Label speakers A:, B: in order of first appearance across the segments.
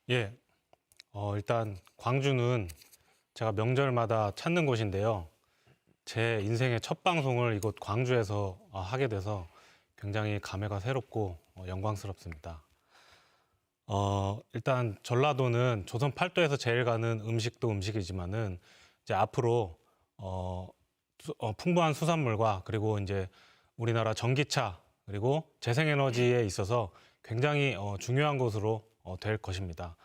A: 예, 일단 광주는 제가 명절마다 찾는 곳인데요. 제 인생의 첫 방송을 이곳 광주에서 하게 돼서 굉장히 감회가 새롭고 영광스럽습니다. 일단 전라도는 조선 팔도에서 제일 가는 음식도 음식이지만은 이제 앞으로 풍부한 수산물과 그리고 이제 우리나라 전기차 그리고 재생에너지에 있어서 굉장히 중요한 곳으로 될 것입니다.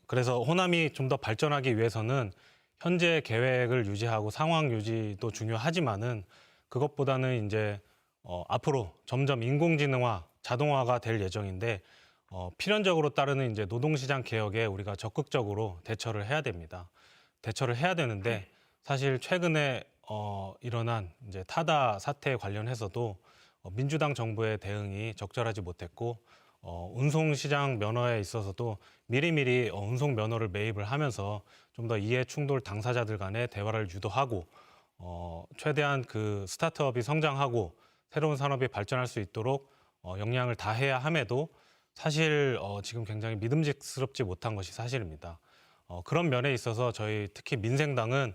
A: 그래서 호남이 좀 더 발전하기 위해서는 현재 계획을 유지하고 상황 유지도 중요하지만은 그것보다는 이제 앞으로 점점 인공지능화, 자동화가 될 예정인데 필연적으로 따르는 이제 노동시장 개혁에 우리가 적극적으로 대처를 해야 됩니다. 대처를 해야 되는데 사실 최근에 일어난 이제 타다 사태에 관련해서도 민주당 정부의 대응이 적절하지 못했고 운송시장 면허에 있어서도 미리미리 운송 면허를 매입을 하면서 좀 더 이해 충돌 당사자들 간의 대화를 유도하고 최대한 그 스타트업이 성장하고 새로운 산업이 발전할 수 있도록 역량을 다해야 함에도 사실 지금 굉장히 믿음직스럽지 못한 것이 사실입니다. 그런 면에 있어서 저희 특히 민생당은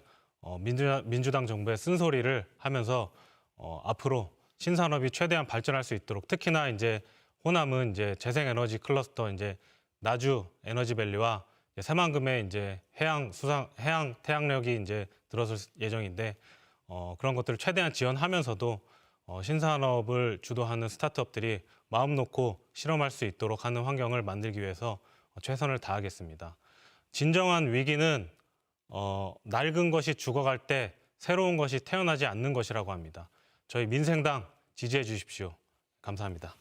A: 민주당 정부의 쓴소리를 하면서 앞으로 신산업이 최대한 발전할 수 있도록 특히나 이제 호남은 이제 재생에너지 클러스터 이제 나주 에너지밸리와 새만금의 이제 해양 태양력이 이제 들어설 예정인데 그런 것들을 최대한 지원하면서도 신산업을 주도하는 스타트업들이 마음 놓고 실험할 수 있도록 하는 환경을 만들기 위해서 최선을 다하겠습니다. 진정한 위기는 낡은 것이 죽어갈 때 새로운 것이 태어나지 않는 것이라고 합니다. 저희 민생당 지지해 주십시오. 감사합니다.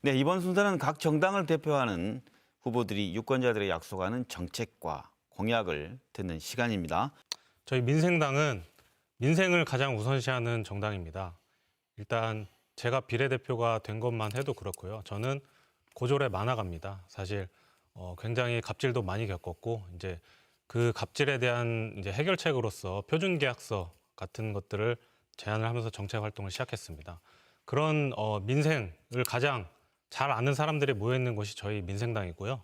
B: 네, 이번 순서는 각 정당을 대표하는 후보들이 유권자들의 약속하는 정책과 공약을 듣는 시간입니다.
A: 저희 민생당은 민생을 가장 우선시하는 정당입니다. 일단 제가 비례대표가 된 것만 해도 그렇고요. 저는 고졸의 만화가입니다. 사실 굉장히 갑질도 많이 겪었고 이제 그 갑질에 대한 이제 해결책으로서 표준계약서 같은 것들을 제안을 하면서 정책 활동을 시작했습니다. 그런 민생을 가장 잘 아는 사람들이 모여 있는 곳이 저희 민생당이고요.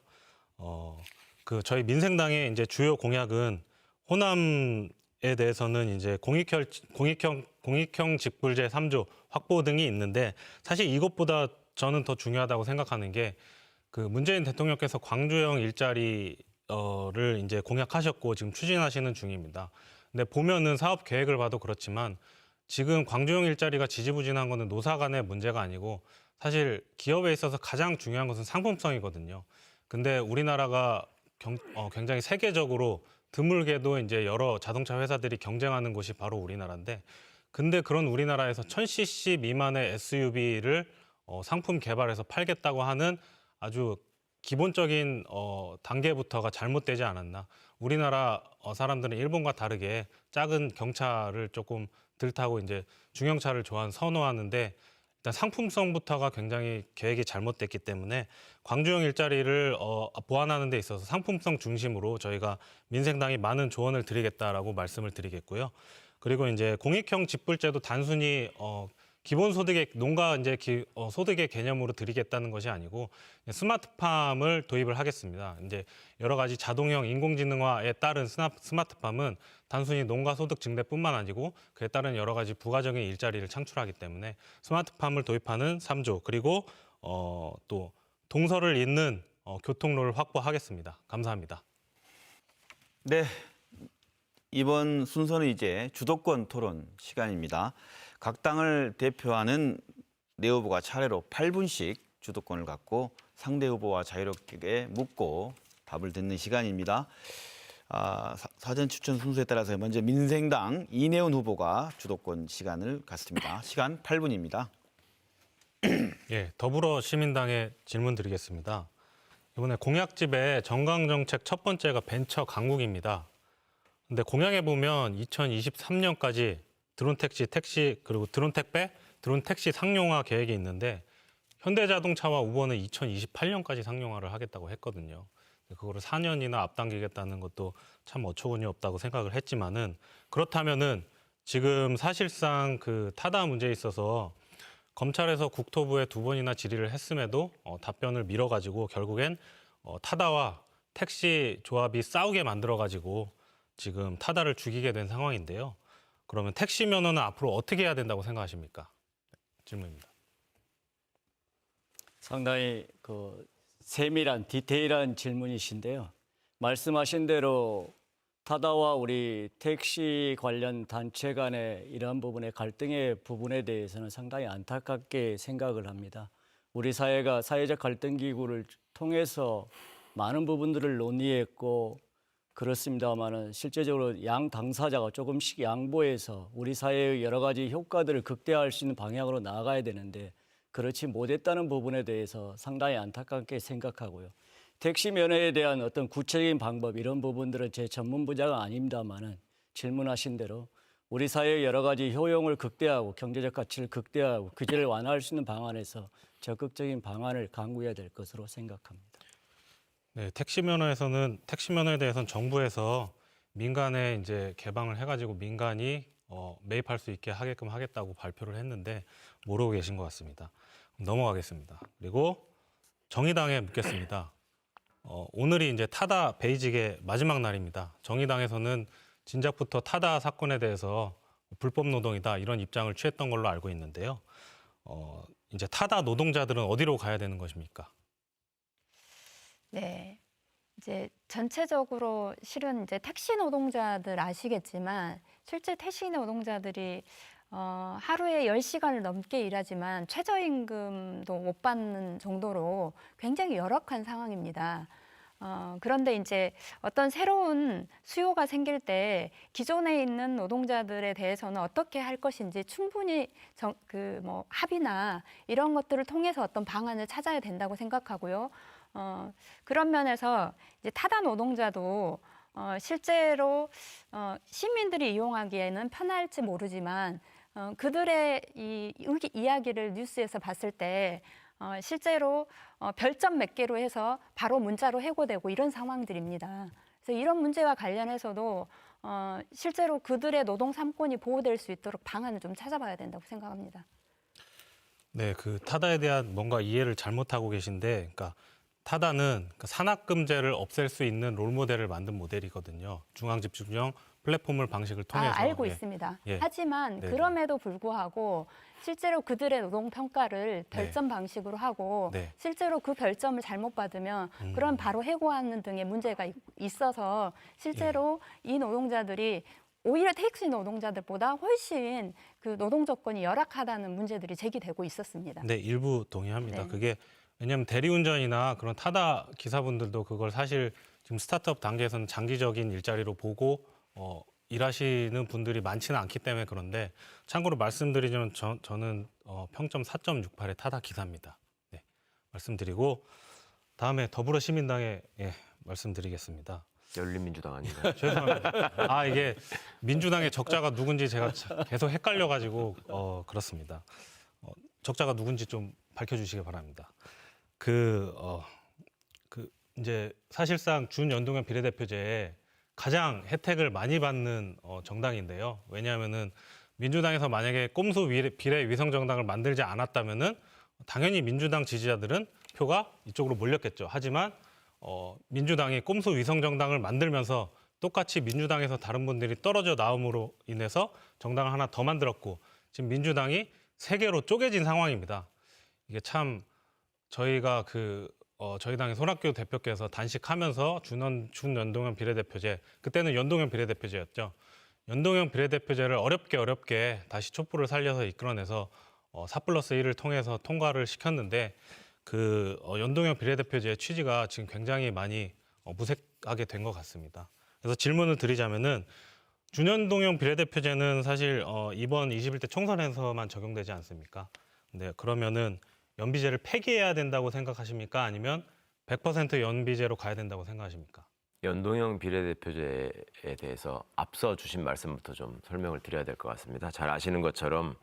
A: 그 저희 민생당의 이제 주요 공약은 호남에 대해서는 이제 공익형 직불제 3조 확보 등이 있는데 사실 이것보다 저는 더 중요하다고 생각하는 게 그 문재인 대통령께서 광주형 일자리를 이제 공약하셨고 지금 추진하시는 중입니다. 근데 보면은 사업 계획을 봐도 그렇지만 지금 광주형 일자리가 지지부진한 거는 노사 간의 문제가 아니고 사실 기업에 있어서 가장 중요한 것은 상품성이거든요. 근데 우리나라가 굉장히 세계적으로 드물게도 이제 여러 자동차 회사들이 경쟁하는 곳이 바로 우리나라인데 근데 그런 우리나라에서 1000cc 미만의 SUV를 상품 개발해서 팔겠다고 하는 아주 기본적인 단계부터가 잘못되지 않았나. 우리나라 사람들은 일본과 다르게 작은 경차를 조금 들 타고 이제 중형차를 선호하는데 일단 상품성부터가 굉장히 계획이 잘못됐기 때문에 광주형 일자리를 보완하는 데 있어서 상품성 중심으로 저희가 민생당이 많은 조언을 드리겠다라고 말씀을 드리겠고요. 그리고 이제 공익형 직불제도 단순히 기본소득의 농가 이제 소득의 개념으로 드리겠다는 것이 아니고 스마트팜을 도입을 하겠습니다. 이제 여러 가지 자동형 인공지능화에 따른 스마트팜은 단순히 농가 소득 증대뿐만 아니고 그에 따른 여러 가지 부가적인 일자리를 창출하기 때문에 스마트팜을 도입하는 3조 그리고 또 동서를 잇는 교통로를 확보하겠습니다. 감사합니다.
B: 네, 이번 순서는 이제 주도권 토론 시간입니다. 각 당을 대표하는 네 후보가 차례로 8분씩 주도권을 갖고 상대 후보와 자유롭게 묻고 답을 듣는 시간입니다. 사전 추천 순서에 따라서 먼저 민생당 이내훈 후보가 주도권 시간을 갖습니다. 시간 8분입니다.
A: 예, 더불어시민당에 질문 드리겠습니다. 이번에 공약집의 정강정책 첫 번째가 벤처 강국입니다. 근데 공약에 보면 2023년까지 택시 그리고 드론 택시 상용화 계획이 있는데 현대자동차와 우버는 2028년까지 상용화를 하겠다고 했거든요. 그거를 4년이나 앞당기겠다는 것도 참 어처구니 없다고 생각을 했지만은 그렇다면은 지금 사실상 그 타다 문제에 있어서 검찰에서 국토부에 2번이나 질의를 했음에도 답변을 미뤄가지고 결국엔 타다와 택시 조합이 싸우게 만들어가지고 지금 타다를 죽이게 된 상황인데요. 그러면 택시 면허는 앞으로 어떻게 해야 된다고 생각하십니까? 질문입니다.
C: 상당히 세밀한 디테일한 질문이신데요. 말씀하신 대로 타다와 우리 택시 관련 단체 간의 이러한 부분의 갈등의 부분에 대해서는 상당히 안타깝게 생각을 합니다. 우리 사회가 사회적 갈등 기구를 통해서 많은 부분들을 논의했고 그렇습니다만은 실제적으로 양 당사자가 조금씩 양보해서 우리 사회의 여러 가지 효과들을 극대화할 수 있는 방향으로 나아가야 되는데 그렇지 못했다는 부분에 대해서 상당히 안타깝게 생각하고요. 택시 면허에 대한 어떤 구체적인 방법 이런 부분들은 제 전문 분야가 아닙니다만은 질문하신 대로 우리 사회의 여러 가지 효용을 극대화하고 경제적 가치를 극대화하고 규제를 완화할 수 있는 방안에서 적극적인 방안을 강구해야 될 것으로 생각합니다.
A: 네, 택시 면허에 대해서는 정부에서 민간에 이제 개방을 해가지고 민간이 매입할 수 있게 하게끔 하겠다고 발표를 했는데 모르고 계신 것 같습니다. 넘어가겠습니다. 그리고 정의당에 묻겠습니다. 오늘이 이제 타다 베이직의 마지막 날입니다. 정의당에서는 진작부터 타다 사건에 대해서 불법 노동이다 이런 입장을 취했던 걸로 알고 있는데요. 이제 타다 노동자들은 어디로 가야 되는 것입니까?
D: 네. 이제 전체적으로 실은 이제 택시 노동자들 아시겠지만 실제 택시 노동자들이 하루에 10시간을 넘게 일하지만 최저임금도 못 받는 정도로 굉장히 열악한 상황입니다. 그런데 이제 어떤 새로운 수요가 생길 때 기존에 있는 노동자들에 대해서는 어떻게 할 것인지 충분히 합의나 이런 것들을 통해서 어떤 방안을 찾아야 된다고 생각하고요. 그런 면에서 이제 타다 노동자도 실제로 시민들이 이용하기에는 편할지 모르지만 그들의 이야기를 뉴스에서 봤을 때 실제로 별점 몇 개로 해서 바로 문자로 해고되고 이런 상황들입니다. 그래서 이런 문제와 관련해서도 실제로 그들의 노동 삼권이 보호될 수 있도록 방안을 좀 찾아봐야 된다고 생각합니다.
A: 네, 그 타다에 대한 뭔가 이해를 잘못하고 계신데, 그러니까 타다는 산악금제를 없앨 수 있는 롤모델을 만든 모델이거든요. 중앙집중형 플랫폼을 방식을 통해서.
D: 알고 있습니다.
A: 예.
D: 하지만
A: 네네.
D: 그럼에도 불구하고 실제로 그들의 노동 평가를 별점 방식으로 하고
A: 네.
D: 실제로 그 별점을 잘못 받으면 그럼 바로 해고하는 등의 문제가 있어서 실제로 이 노동자들이 오히려 택시 노동자들보다 훨씬 그 노동 조건이 열악하다는 문제들이 제기되고 있었습니다.
A: 네, 일부 동의합니다.
D: 네.
A: 그게 왜냐하면 대리운전이나 그런 타다 기사분들도 그걸 사실 지금 스타트업 단계에서는 장기적인 일자리로 보고 일하시는 분들이 많지는 않기 때문에 그런데 참고로 말씀드리자면 저는 평점 4.68의 타다 기사입니다. 네, 말씀드리고 다음에 더불어시민당에 말씀드리겠습니다.
E: 열린민주당 아닌가요?
A: 죄송합니다. 이게 민주당의 적자가 누군지 제가 계속 헷갈려가지고 그렇습니다. 적자가 누군지 좀 밝혀주시기 바랍니다. 이제 사실상 준연동형 비례대표제에 가장 혜택을 많이 받는 정당인데요. 왜냐하면은 민주당에서 만약에 꼼수 비례 위성 정당을 만들지 않았다면은 당연히 민주당 지지자들은 표가 이쪽으로 몰렸겠죠. 하지만 민주당이 꼼수 위성 정당을 만들면서 똑같이 민주당에서 다른 분들이 떨어져 나옴으로 인해서 정당을 하나 더 만들었고 지금 민주당이 3개로 쪼개진 상황입니다. 이게 참 저희가 저희 당의 손학규 대표께서 단식하면서 준연동형 비례대표제, 그때는 연동형 비례대표제였죠. 연동형 비례대표제를 어렵게 다시 촛불을 살려서 이끌어내서 4+1을 통해서 통과를 시켰는데 연동형 비례대표제의 취지가 지금 굉장히 많이 무색하게 된 것 같습니다. 그래서 질문을 드리자면은 준연동형 비례대표제는 사실 이번 21대 총선에서만 적용되지 않습니까? 네, 그러면은 연비제를 폐기해야 된다고 생각하십니까? 아니면 100% 연비제로 가야 된다고 생각하십니까?
E: 연동형 비례대표제에 대해서 앞서 주신 말씀부터 좀 설명을 드려야 될 것 같습니다. 잘 아시는 것처럼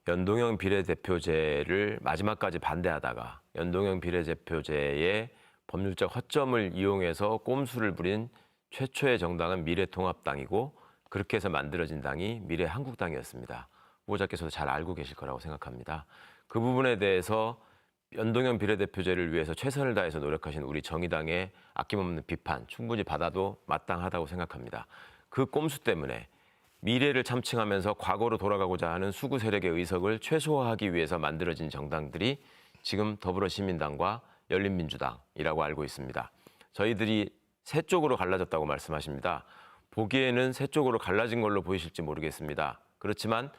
E: 연동형 비례대표제를 마지막까지 반대하다가 연동형 비례대표제의 법률적 허점을 이용해서 꼼수를 부린 최초의 정당은 미래통합당이고 그렇게 해서 만들어진 당이 미래한국당이었습니다. 후보자께서도 잘 알고 계실 거라고 생각합니다. 그 부분에 대해서 연동형 비례대표제를 위해서 최선을 다해서 노력하신 우리 정의당의 아낌없는 비판 충분히 받아도 마땅하다고 생각합니다. 그 꼼수 때문에 미래를 참칭하면서 과거로 돌아가고자 하는 수구 세력의 의석을 최소화하기 위해서 만들어진 정당들이 지금 더불어시민당과 열린민주당이라고 알고 있습니다. 저희들이 세 쪽으로 갈라졌다고 말씀하십니다. 보기에는 세 쪽으로 갈라진 걸로 보이실지 모르겠습니다. 그렇지만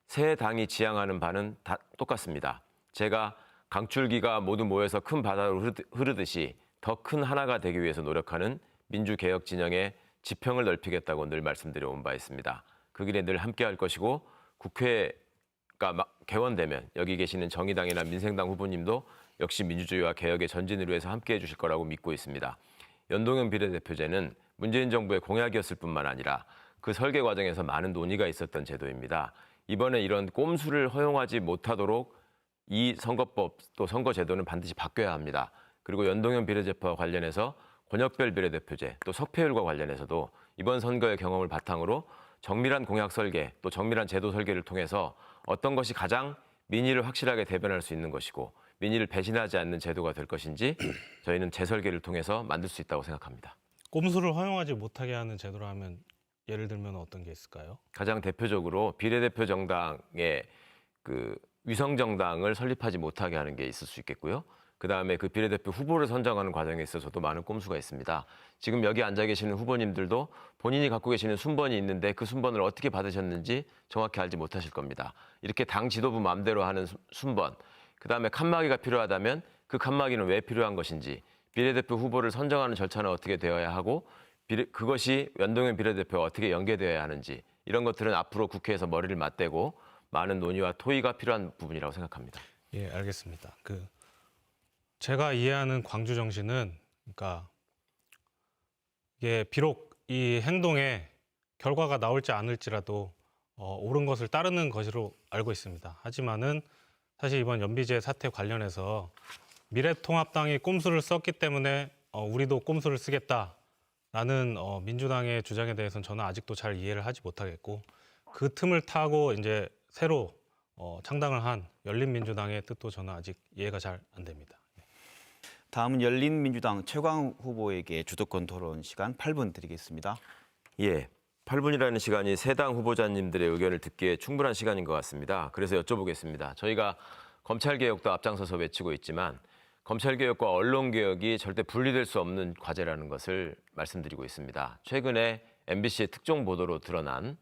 E: 세 당이 지향하는 바는 다 똑같습니다. 제가 강줄기가 모두 모여서 큰 바다로 흐르듯이 더 큰 하나가 되기 위해서 노력하는 민주개혁 진영의 지평을 넓히겠다고 늘 말씀드려온 바 있습니다. 그 길에 늘 함께할 것이고 국회가 개원되면 여기 계시는 정의당이나 민생당 후보님도 역시 민주주의와 개혁의 전진을 위해서 함께해 주실 거라고 믿고 있습니다. 연동형 비례대표제는 문재인 정부의 공약이었을 뿐만 아니라 그 설계 과정에서 많은 논의가 있었던 제도입니다. 이번에 이런 꼼수를 허용하지 못하도록 이 선거법 또 선거제도는 반드시 바뀌어야 합니다. 그리고 연동형 비례대표와 관련해서 권역별 비례대표제 또 석패율과 관련해서도 이번 선거의 경험을 바탕으로 정밀한 공약 설계 또 정밀한 제도 설계를 통해서 어떤 것이 가장 민의를 확실하게 대변할 수 있는 것이고 민의를 배신하지 않는 제도가 될 것인지 저희는 재설계를 통해서 만들 수 있다고 생각합니다.
A: 꼼수를 허용하지 못하게 하는 제도로 하면 예를 들면 어떤 게 있을까요?
E: 가장 대표적으로 비례대표 정당의 위성 정당을 설립하지 못하게 하는 게 있을 수 있겠고요. 그다음에 그 비례대표 후보를 선정하는 과정에 있어서도 많은 꼼수가 있습니다. 지금 여기 앉아 계시는 후보님들도 본인이 갖고 계시는 순번이 있는데 그 순번을 어떻게 받으셨는지 정확히 알지 못하실 겁니다. 이렇게 당 지도부 마음대로 하는 순번, 그다음에 칸막이가 필요하다면 그 칸막이는 왜 필요한 것인지, 비례대표 후보를 선정하는 절차는 어떻게 되어야 하고 그것이 연동형 비례대표와 어떻게 연계되어야 하는지 이런 것들은 앞으로 국회에서 머리를 맞대고 많은 논의와 토의가 필요한 부분이라고 생각합니다.
A: 예, 알겠습니다. 제가 이해하는 광주 정신은 그러니까 이게 비록 이 행동에 결과가 나올지 않을지라도 옳은 것을 따르는 것으로 알고 있습니다. 하지만은 사실 이번 연비제 사태 관련해서 미래통합당이 꼼수를 썼기 때문에 우리도 꼼수를 쓰겠다라는 민주당의 주장에 대해서는 저는 아직도 잘 이해를 하지 못하겠고 그 틈을 타고 이제 새로 창당을 한 열린민주당의 뜻도 저는 아직 이해가 잘 안 됩니다.
B: 다음은 열린민주당 최광욱 후보에게 주도권 토론 시간 8분 드리겠습니다.
E: 예, 8분이라는 시간이 세 당 후보자님들의 의견을 듣기에 충분한 시간인 것 같습니다. 그래서 여쭤보겠습니다. 저희가 검찰개혁도 앞장서서 외치고 있지만 검찰개혁과 언론개혁이 절대 분리될 수 없는 과제라는 것을 말씀드리고 있습니다. 최근에 MBC의 특종 보도로 드러난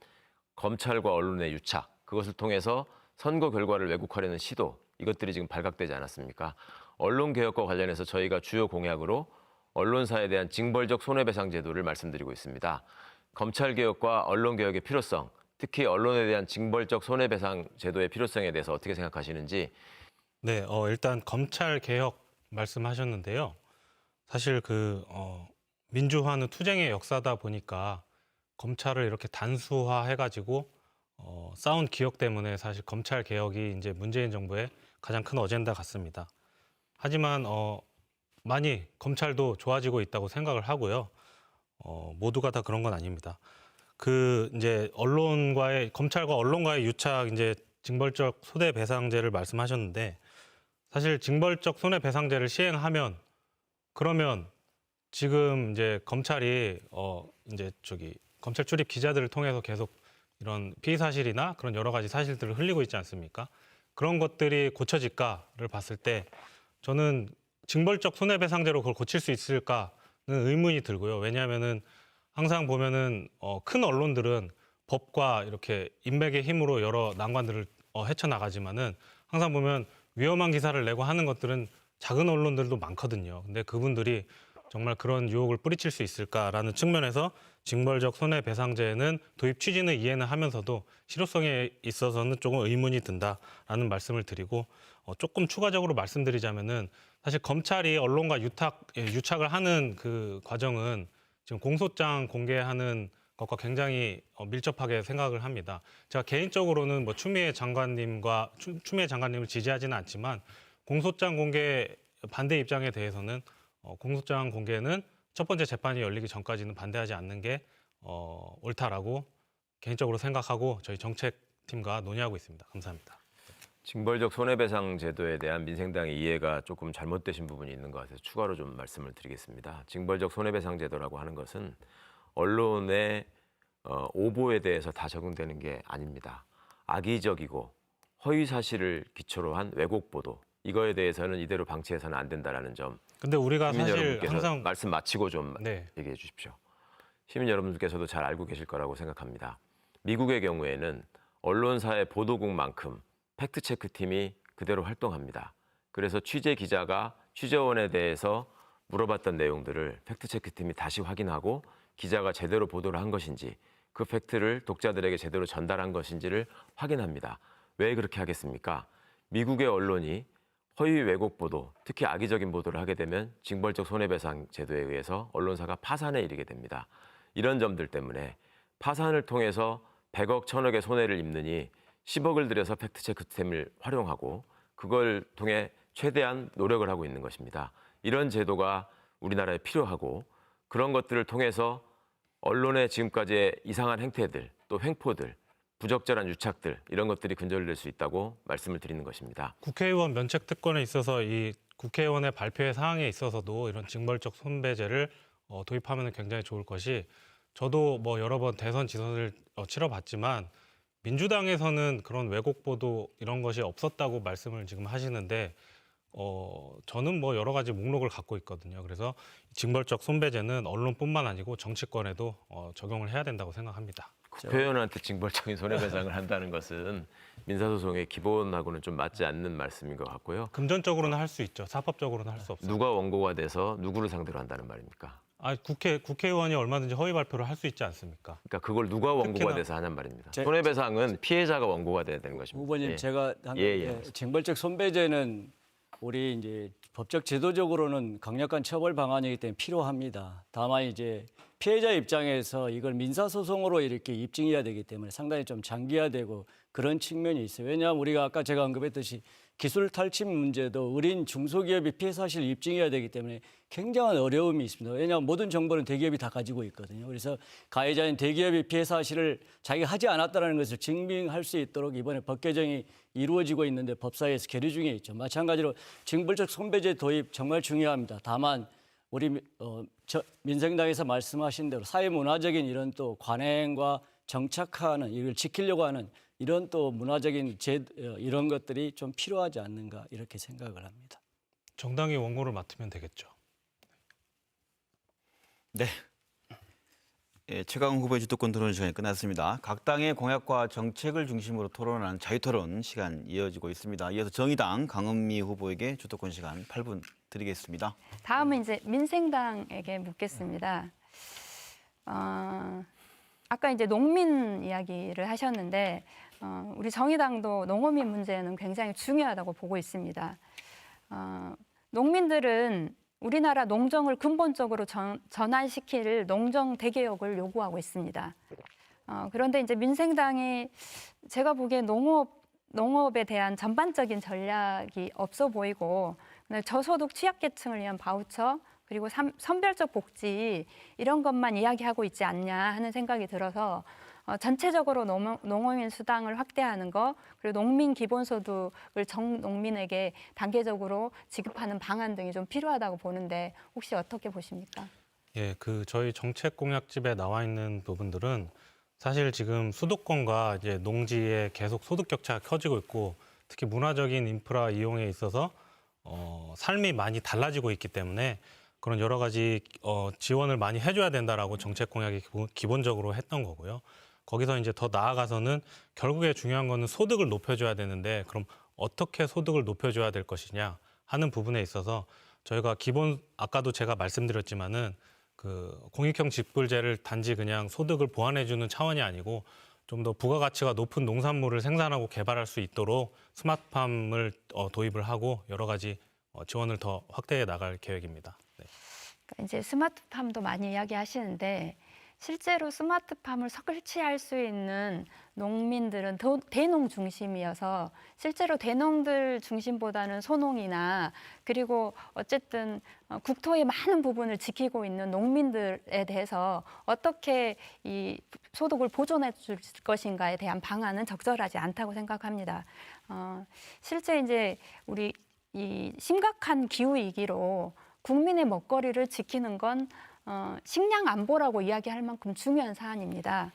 E: 검찰과 언론의 유착, 그것을 통해서 선거 결과를 왜곡하려는 시도, 이것들이 지금 발각되지 않았습니까? 언론개혁과 관련해서 저희가 주요 공약으로 언론사에 대한 징벌적 손해배상 제도를 말씀드리고 있습니다. 검찰개혁과 언론개혁의 필요성, 특히 언론에 대한 징벌적 손해배상 제도의 필요성에 대해서 어떻게 생각하시는지.
A: 네, 일단 검찰개혁 말씀하셨는데요. 사실 민주화는 투쟁의 역사다 보니까 검찰을 이렇게 단수화해가지고 싸운 기억 때문에 사실 검찰개혁이 이제 문재인 정부의 가장 큰 어젠다 같습니다. 하지만 많이 검찰도 좋아지고 있다고 생각을 하고요. 모두가 다 그런 건 아닙니다. 이제 검찰과 언론과의 유착 이제 징벌적 손해배상제를 말씀하셨는데 사실 징벌적 손해배상제를 시행하면 그러면 지금 이제 검찰이 이제 검찰 출입 기자들을 통해서 계속 이런 피의 사실이나 그런 여러 가지 사실들을 흘리고 있지 않습니까? 그런 것들이 고쳐질까를 봤을 때 저는 징벌적 손해배상제로 그걸 고칠 수 있을까는 의문이 들고요. 왜냐하면은 항상 보면은 큰 언론들은 법과 이렇게 인맥의 힘으로 여러 난관들을 헤쳐나가지만은 항상 보면 위험한 기사를 내고 하는 것들은 작은 언론들도 많거든요. 근데 그분들이 정말 그런 유혹을 뿌리칠 수 있을까라는 측면에서 징벌적 손해배상제는 도입 취지는 이해는 하면서도 실효성에 있어서는 조금 의문이 든다라는 말씀을 드리고 조금 추가적으로 말씀드리자면은 사실 검찰이 언론과 유착을 하는 그 과정은 지금 공소장 공개하는 것과 굉장히 밀접하게 생각을 합니다. 제가 개인적으로는 추미애 장관님을 지지하지는 않지만 공소장 공개 반대 입장에 대해서는 공소장 공개는 첫 번째 재판이 열리기 전까지는 반대하지 않는 게 옳다라고 개인적으로 생각하고 저희 정책팀과 논의하고 있습니다. 감사합니다.
E: 징벌적 손해배상 제도에 대한 민생당의 이해가 조금 잘못되신 부분이 있는 것 같아서 추가로 좀 말씀을 드리겠습니다. 징벌적 손해배상 제도라고 하는 것은 언론의 오보에 대해서 다 적용되는 게 아닙니다. 악의적이고 허위 사실을 기초로 한 왜곡 보도, 이거에 대해서는 이대로 방치해서는 안 된다라는 점.
A: 근데 우리가
E: 시민
A: 사실
E: 여러분께서
A: 항상
E: 말씀 마치고 좀
A: 네.
E: 얘기해 주십시오. 시민 여러분들께서도 잘 알고 계실 거라고 생각합니다. 미국의 경우에는 언론사의 보도국만큼 팩트체크팀이 그대로 활동합니다. 그래서 취재 기자가 취재원에 대해서 물어봤던 내용들을 팩트체크팀이 다시 확인하고 기자가 제대로 보도를 한 것인지 그 팩트를 독자들에게 제대로 전달한 것인지를 확인합니다. 왜 그렇게 하겠습니까? 미국의 언론이 허위 왜곡 보도, 특히 악의적인 보도를 하게 되면 징벌적 손해배상 제도에 의해서 언론사가 파산에 이르게 됩니다. 이런 점들 때문에 파산을 통해서 100억, 1000억의 손해를 입느니 10억을 들여서 팩트체크팀을 활용하고 그걸 통해 최대한 노력을 하고 있는 것입니다. 이런 제도가 우리나라에 필요하고 그런 것들을 통해서 언론의 지금까지의 이상한 행태들, 또 횡포들, 부적절한 유착들 이런 것들이 근절될 수 있다고 말씀을 드리는 것입니다.
A: 국회의원 면책 특권에 있어서 이 국회의원의 발표의 사항에 있어서도 이런 징벌적 손배제를 도입하면 굉장히 좋을 것이 저도 뭐 여러 번 대선 지선을 치러봤지만 민주당에서는 그런 왜곡 보도 이런 것이 없었다고 말씀을 지금 하시는데 저는 뭐 여러 가지 목록을 갖고 있거든요. 그래서 징벌적 손배제는 언론뿐만 아니고 정치권에도 적용을 해야 된다고 생각합니다.
E: 국회의원한테 징벌적인 손해배상을 한다는 것은 민사소송의 기본하고는 좀 맞지 않는 말씀인 것 같고요.
A: 금전적으로는 할 수 있죠. 사법적으로는 할 수 없어요.
E: 누가 원고가 돼서 누구를 상대로 한다는 말입니까?
A: 국회의원이 얼마든지 허위 발표를 할 수 있지 않습니까?
E: 그러니까 그걸 누가 원고가
A: 특히나-
E: 돼서 하냔 말입니다.
C: 제-
E: 손해배상은 피해자가 원고가 돼야 되는 것입니다.
C: 후보님
E: 예.
C: 제가 징벌적 손배제는 우리 이제 법적 제도적으로는 강력한 처벌 방안이기 때문에 필요합니다. 다만 이제 피해자 입장에서 이걸 민사소송으로 이렇게 입증해야 되기 때문에 상당히 좀 장기화되고 그런 측면이 있어요. 왜냐하면 우리가 아까 제가 언급했듯이 기술 탈취 문제도 어린 중소기업이 피해 사실을 입증해야 되기 때문에 굉장한 어려움이 있습니다. 왜냐하면 모든 정보는 대기업이 다 가지고 있거든요. 그래서 가해자인 대기업이 피해 사실을 자기가 하지 않았다는 것을 증명할 수 있도록 이번에 법 개정이 이루어지고 있는데 법사위에서 계류 중에 있죠. 마찬가지로 징벌적 손배제 도입 정말 중요합니다. 다만 우리 민생당에서 말씀하신 대로 사회문화적인 이런 또 관행과 정착하는 이걸 지키려고 하는 이런 또 문화적인 이런 것들이 좀 필요하지 않는가 이렇게 생각을 합니다.
A: 정당이 원고를 맡으면 되겠죠.
B: 네. 예, 최강욱 후보의 주도권 토론 시간이 끝났습니다. 각 당의 공약과 정책을 중심으로 토론하는 자유토론 시간 이어지고 있습니다. 이어서 정의당 강은미 후보에게 주도권 시간 8분 드리겠습니다.
D: 다음은 이제 민생당에게 묻겠습니다. 아까 이제 농민 이야기를 하셨는데 우리 정의당도 농어민 문제는 굉장히 중요하다고 보고 있습니다. 농민들은 우리나라 농정을 근본적으로 전환시킬 농정 대개혁을 요구하고 있습니다. 그런데 이제 민생당이 제가 보기에 농업에 대한 전반적인 전략이 없어 보이고 저소득 취약계층을 위한 바우처 그리고 선별적 복지 이런 것만 이야기하고 있지 않냐 하는 생각이 들어서 전체적으로 농어민 수당을 확대하는 거 그리고 농민 기본소득을 전 농민에게 단계적으로 지급하는 방안 등이 좀 필요하다고 보는데 혹시 어떻게 보십니까?
A: 예, 저희 정책 공약집에 나와 있는 부분들은 사실 지금 수도권과 이제 농지의 계속 소득 격차가 커지고 있고 특히 문화적인 인프라 이용에 있어서 삶이 많이 달라지고 있기 때문에 그런 여러 가지 지원을 많이 해줘야 된다라고 정책 공약이 기본적으로 했던 거고요. 거기서 이제 더 나아가서는 결국에 중요한 거는 소득을 높여줘야 되는데 그럼 어떻게 소득을 높여줘야 될 것이냐 하는 부분에 있어서 저희가 아까도 제가 말씀드렸지만은 공익형 직불제를 단지 그냥 소득을 보완해주는 차원이 아니고 좀 더 부가가치가 높은 농산물을 생산하고 개발할 수 있도록 스마트팜을 도입을 하고 여러 가지 지원을 더 확대해 나갈 계획입니다. 네.
D: 이제 스마트팜도 많이 이야기하시는데 실제로 스마트팜을 설치할 수 있는 농민들은 대농 중심이어서 실제로 대농들 중심보다는 소농이나 그리고 어쨌든 국토의 많은 부분을 지키고 있는 농민들에 대해서 어떻게 이 소득을 보존해 줄 것인가에 대한 방안은 적절하지 않다고 생각합니다. 실제 이제 우리 이 심각한 기후 위기로 국민의 먹거리를 지키는 건 식량 안보라고 이야기할 만큼 중요한 사안입니다.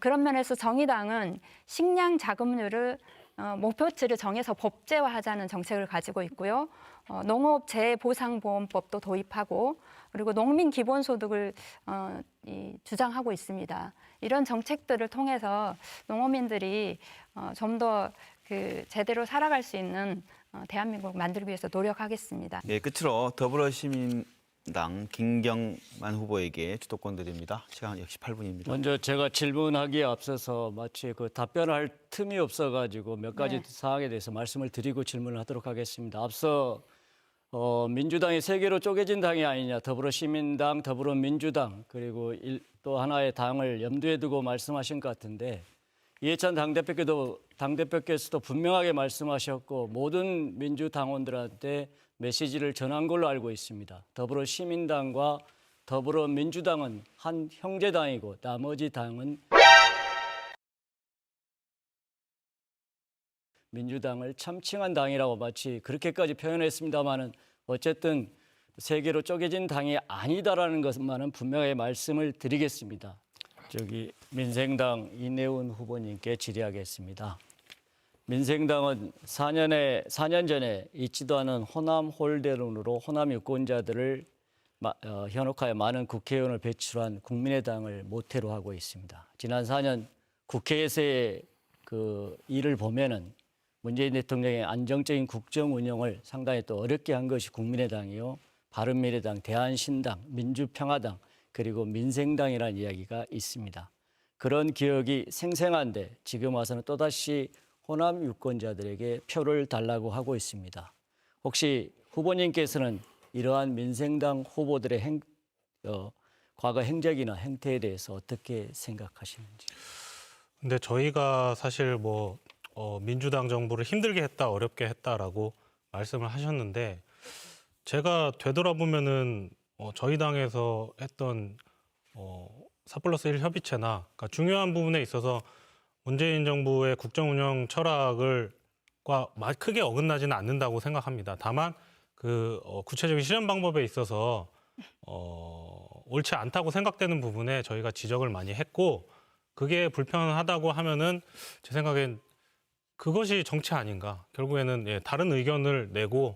D: 그런 면에서 정의당은 식량 자급률을 목표치를 정해서 법제화하자는 정책을 가지고 있고요. 농업 재보상보험법도 도입하고 그리고 농민 기본소득을 주장하고 있습니다. 이런 정책들을 통해서 농어민들이 좀 더 제대로 살아갈 수 있는 대한민국 만들기 위해서 노력하겠습니다.
B: 네, 끝으로 더불어시민당 김경만 후보에게 주도권 드립니다. 시간 역시 8분입니다.
C: 먼저 제가 질문하기에 앞서서 마치 그 답변할 틈이 없어가지고 몇 가지
D: 네.
C: 사항에 대해서 말씀을 드리고 질문을 하도록 하겠습니다. 앞서 민주당이 세 개로 쪼개진 당이 아니냐, 더불어시민당, 더불어민주당 그리고 또 하나의 당을 염두에 두고 말씀하신 것 같은데 이해찬 당대표께서도 분명하게 말씀하셨고 모든 민주당원들한테 메시지를 전한 걸로 알고 있습니다. 더불어시민당과 더불어민주당은 한 형제당이고 나머지 당은 민주당을 참칭한 당이라고 마치 그렇게까지 표현했습니다마는 어쨌든 세 개로 쪼개진 당이 아니다라는 것만은 분명하게 말씀을 드리겠습니다. 민생당 이내훈 후보님께 질의하겠습니다. 민생당은 4년 전에 있지도 않은 호남 홀대론으로 호남 유권자들을 현혹하여 많은 국회의원을 배출한 국민의당을 모태로 하고 있습니다. 지난 4년 국회에서의 그 일을 보면은 문재인 대통령의 안정적인 국정 운영을 상당히 또 어렵게 한 것이 국민의당이요, 바른미래당, 대한신당, 민주평화당 그리고 민생당이라는 이야기가 있습니다. 그런 기억이 생생한데 지금 와서는 또다시 호남 유권자들에게 표를 달라고 하고 있습니다. 혹시 후보님께서는 이러한 민생당 후보들의 과거 행적이나 행태에 대해서 어떻게 생각하시는지?
A: 근데 저희가 사실 민주당 정부를 힘들게 했다, 어렵게 했다라고 말씀을 하셨는데 제가 되돌아보면은 저희 당에서 했던 4+1 협의체나 그러니까 중요한 부분에 있어서 문재인 정부의 국정 운영 철학과 크게 어긋나지는 않는다고 생각합니다. 다만 구체적인 실현 방법에 있어서 옳지 않다고 생각되는 부분에 저희가 지적을 많이 했고 그게 불편하다고 하면은 제 생각엔 그것이 정치 아닌가. 결국에는 다른 의견을 내고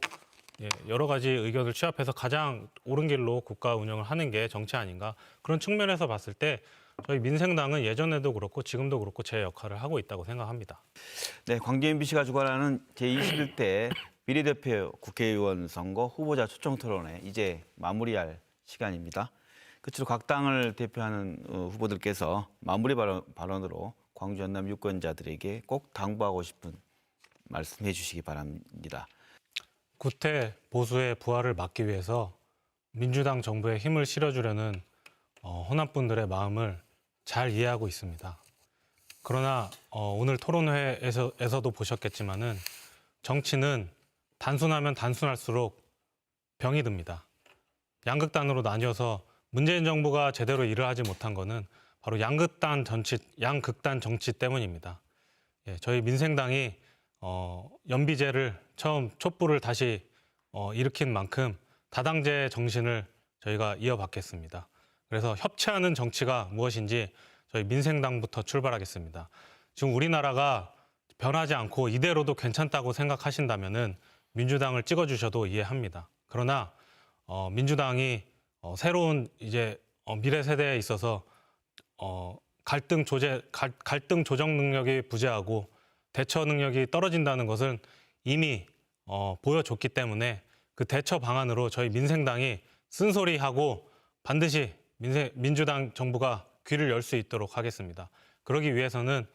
A: 여러 가지 의견을 취합해서 가장 옳은 길로 국가 운영을 하는 게 정치 아닌가. 그런 측면에서 봤을 때 저희 민생당은 예전에도 그렇고 지금도 그렇고 제 역할을 하고 있다고 생각합니다.
B: 네, 광주 MBC가 주관하는 제21대 비례대표 국회의원 선거 후보자 초청 토론회 이제 마무리할 시간입니다. 끝으로 각 당을 대표하는 후보들께서 마무리 발언으로 광주 전남 유권자들에게 꼭 당부하고 싶은 말씀해 주시기 바랍니다.
A: 구태 보수의 부활을 막기 위해서 민주당 정부에 힘을 실어주려는 호남분들의 마음을 잘 이해하고 있습니다. 그러나 오늘 토론회에서도 보셨겠지만은 정치는 단순하면 단순할수록 병이 듭니다. 양극단으로 나뉘어서 문재인 정부가 제대로 일을 하지 못한 거는 바로 양극단 정치 때문입니다. 저희 민생당이 연비제를 처음 촛불을 다시 일으킨 만큼 다당제 정신을 저희가 이어받겠습니다. 그래서 협치하는 정치가 무엇인지 저희 민생당부터 출발하겠습니다. 지금 우리나라가 변하지 않고 이대로도 괜찮다고 생각하신다면은 민주당을 찍어주셔도 이해합니다. 그러나 민주당이 새로운 이제 미래 세대에 있어서 갈등 조정 능력이 부재하고 대처 능력이 떨어진다는 것은 이미 보여줬기 때문에 그 대처 방안으로 저희 민생당이 쓴소리하고 반드시 민주당 정부가 귀를 열 수 있도록 하겠습니다. 그러기 위해서는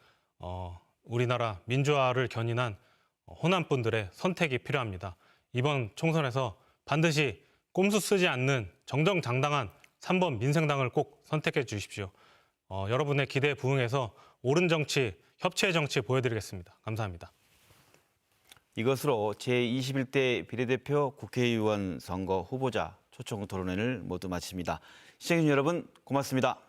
A: 우리나라 민주화를 견인한 호남분들의 선택이 필요합니다. 이번 총선에서 반드시 꼼수 쓰지 않는 정정당당한 3번 민생당을 꼭 선택해 주십시오. 여러분의 기대에 부응해서 옳은 정치, 협치의 정치 보여드리겠습니다. 감사합니다.
B: 이것으로 제21대 비례대표 국회의원 선거 후보자 초청 토론회를 모두 마칩니다. 시청해주신 여러분 고맙습니다.